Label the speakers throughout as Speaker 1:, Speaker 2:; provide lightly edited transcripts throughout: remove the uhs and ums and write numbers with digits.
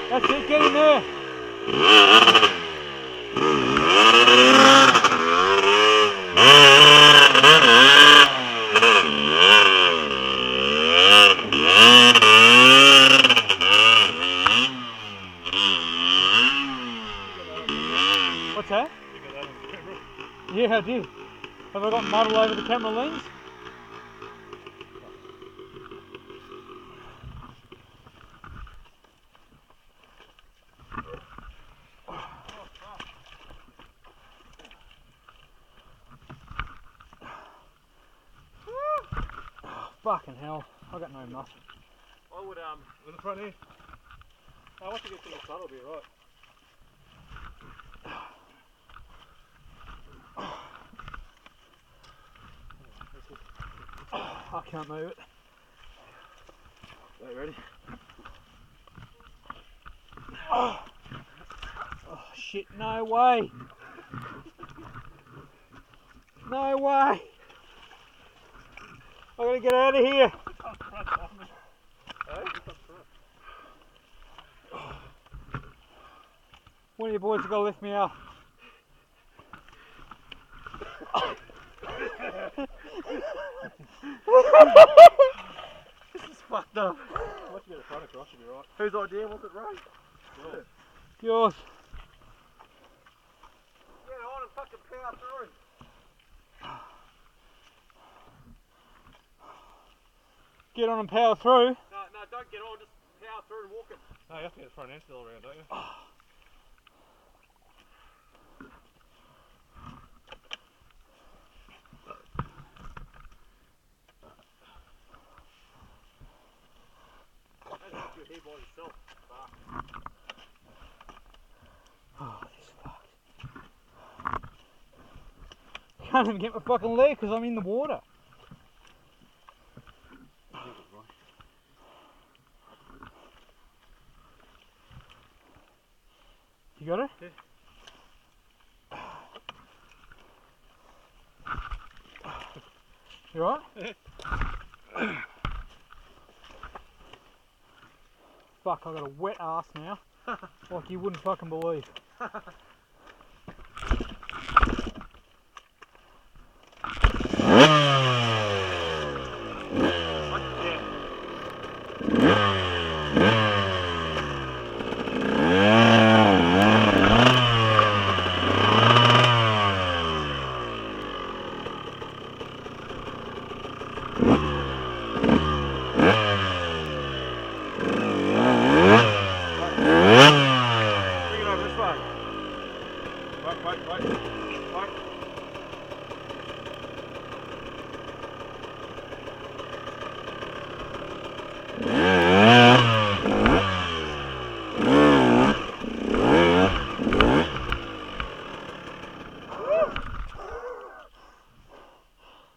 Speaker 1: That's it, get in there. What's that?
Speaker 2: You got that on the camera?
Speaker 1: Yeah, I did. Have I got muddle over the camera lens? Fucking hell, I got no muscle.
Speaker 2: I would, in the front end. Once you get to the sun, it'll be right.
Speaker 1: I can't move it.
Speaker 2: Right, ready?
Speaker 1: Oh shit, no way. No way. I gotta get out of here. One of you boys have got to lift me up.
Speaker 2: This is fucked up. Once you get the front across, you'll be right. Whose idea was it, Ray? Yours.
Speaker 1: Yours.
Speaker 2: Get on and fucking power through.
Speaker 1: Get on and power through.
Speaker 2: No, don't get on, just power through and walk it. No, you have to get the front end still around, don't you? That's here by yourself.
Speaker 1: Oh, this fuck. Can't even get my fucking leg because I'm in the water. You got it?
Speaker 2: Yeah.
Speaker 1: You right? Fuck, I got a wet ass now. Like you wouldn't fucking believe.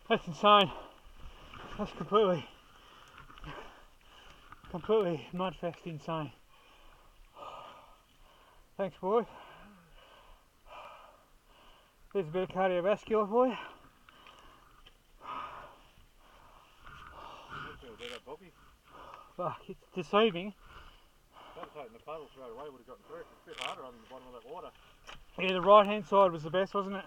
Speaker 1: That's insane. That's completely mudfest insane. Thanks, boys. There's a bit of cardiovascular for you. Fuck, it's deceiving.
Speaker 2: That was taking the paddle straight away, would have gotten through. It's a bit harder on the bottom of that water.
Speaker 1: Yeah, the right hand side was the best, wasn't it?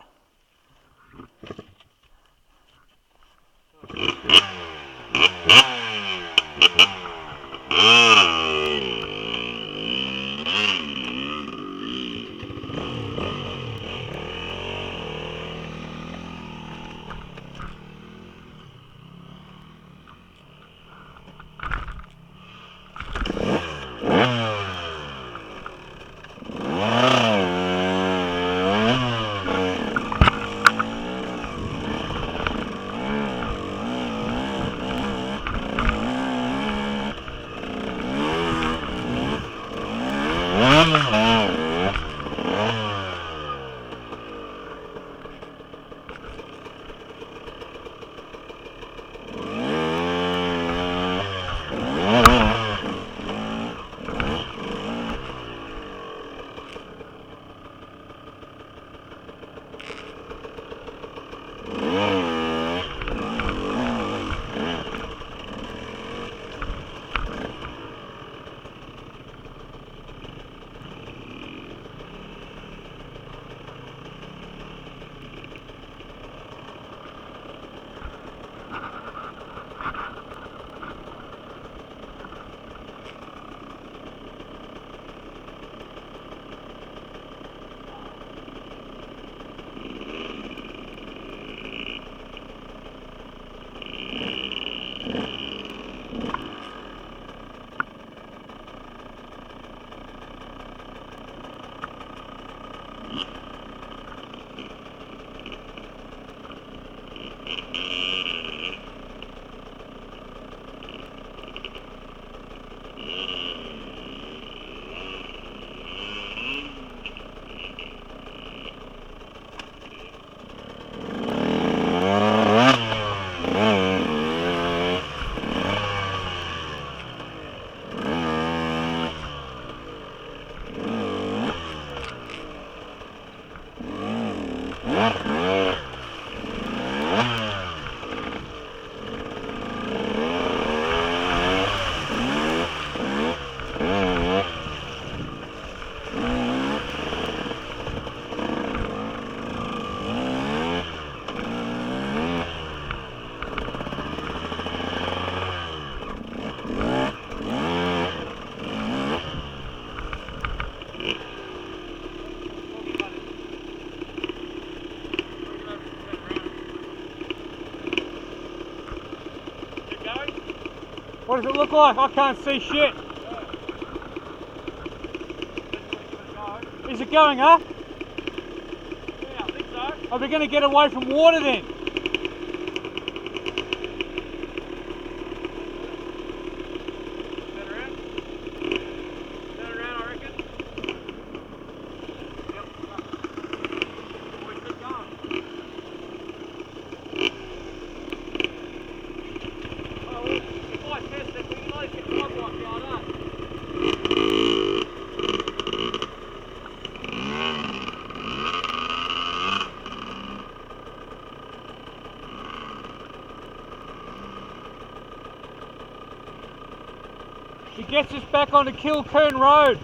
Speaker 1: What does it look like? I can't see shit. Is it going up?
Speaker 2: Yeah, I think so.
Speaker 1: Are we going to get away from water then?
Speaker 2: Turn around. Turn around, I reckon. Yep. Boys, keep going. Oh, well, if I test it, we can always get the log line going up.
Speaker 1: He gets us back onto Kilkern Road.